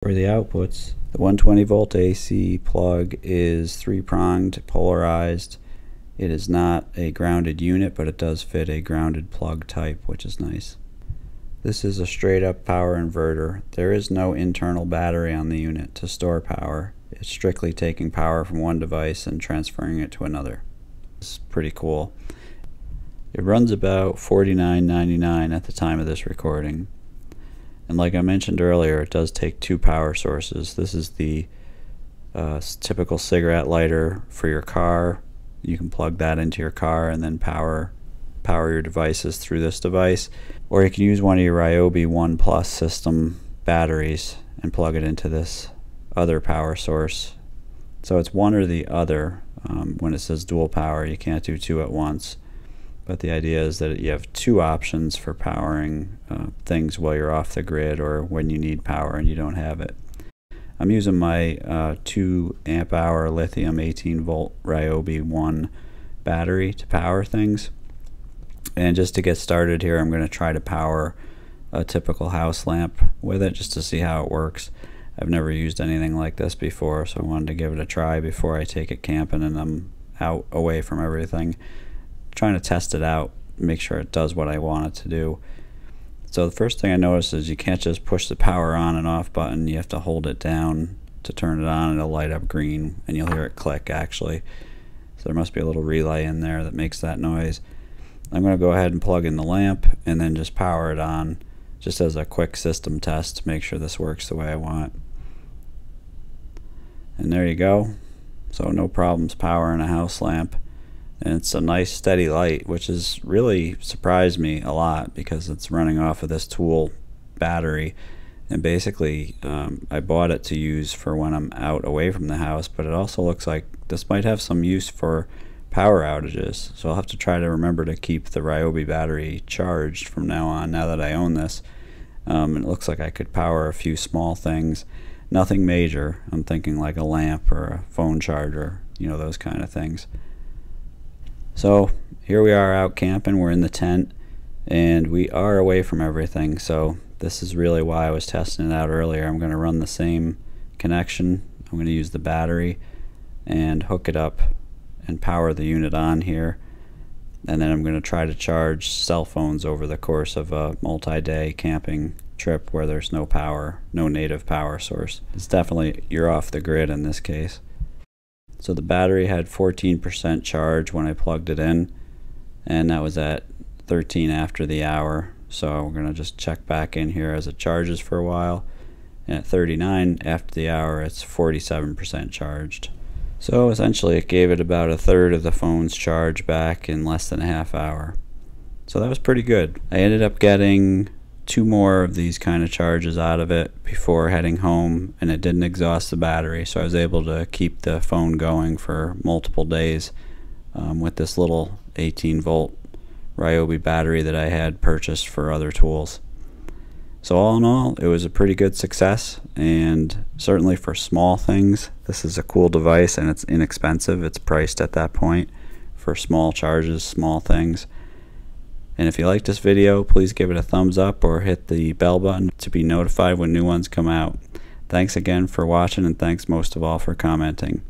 For the outputs, the 120 volt AC plug is 3-pronged, polarized. It is not a grounded unit, but it does fit a grounded plug type, which is nice. This is a straight up power inverter. There is no internal battery on the unit to store power. It's strictly taking power from one device and transferring it to another. It's pretty cool. It runs about $49.99 at the time of this recording. And like I mentioned earlier, it does take 2 power sources. This is the typical cigarette lighter for your car. You can plug that into your car and then power your devices through this device. Or you can use one of your Ryobi 1 Plus system batteries and plug it into this other power source. So it's one or the other. When it says dual power, you can't do 2 at once. But the idea is that you have 2 options for powering things while you're off the grid or when you need power and you don't have it. I'm using my 2 amp hour lithium 18 volt Ryobi 1 battery to power things. And just to get started here, I'm going to try to power a typical house lamp with it just to see how it works. I've never used anything like this before, so I wanted to give it a try before I take it camping and I'm out away from everything. Trying to test it out, make sure it does what I want it to do. So the first thing I noticed is you can't just push the power on and off button. You have to hold it down to turn it on and it'll light up green and you'll hear it click actually. So there must be a little relay in there that makes that noise. I'm going to go ahead and plug in the lamp and then just power it on just as a quick system test to make sure this works the way I want. And there you go. So no problems powering a house lamp. And it's a nice steady light, which has really surprised me a lot because it's running off of this tool battery. And basically I bought it to use for when I'm out away from the house, but it also looks like this might have some use for power outages. So I'll have to try to remember to keep the Ryobi battery charged from now on, now that I own this. And it looks like I could power a few small things. Nothing major. I'm thinking like a lamp or a phone charger, you know, those kind of things. So here we are out camping. We're in the tent and we are away from everything. So this is really why I was testing it out earlier. I'm going to run the same connection. I'm going to use the battery and hook it up and power the unit on here. And then I'm going to try to charge cell phones over the course of a multi-day camping trip where there's no power, no native power source. It's definitely, you're off the grid in this case. So the battery had 14% charge when I plugged it in, and that was at 13 after the hour. So we're going to just check back in here as it charges for a while. And at 39 after the hour, it's 47% charged. So essentially it gave it about 1/3 of the phone's charge back in less than a half hour. So that was pretty good. I ended up getting 2 more of these kind of charges out of it before heading home, and it didn't exhaust the battery, so I was able to keep the phone going for multiple days with this little 18 volt Ryobi battery that I had purchased for other tools. So all in all, it was a pretty good success, and certainly for small things, this is a cool device and it's inexpensive. It's priced at that point for small charges, small things. And if you like this video, please give it a thumbs up or hit the bell button to be notified when new ones come out. Thanks again for watching, and thanks most of all for commenting.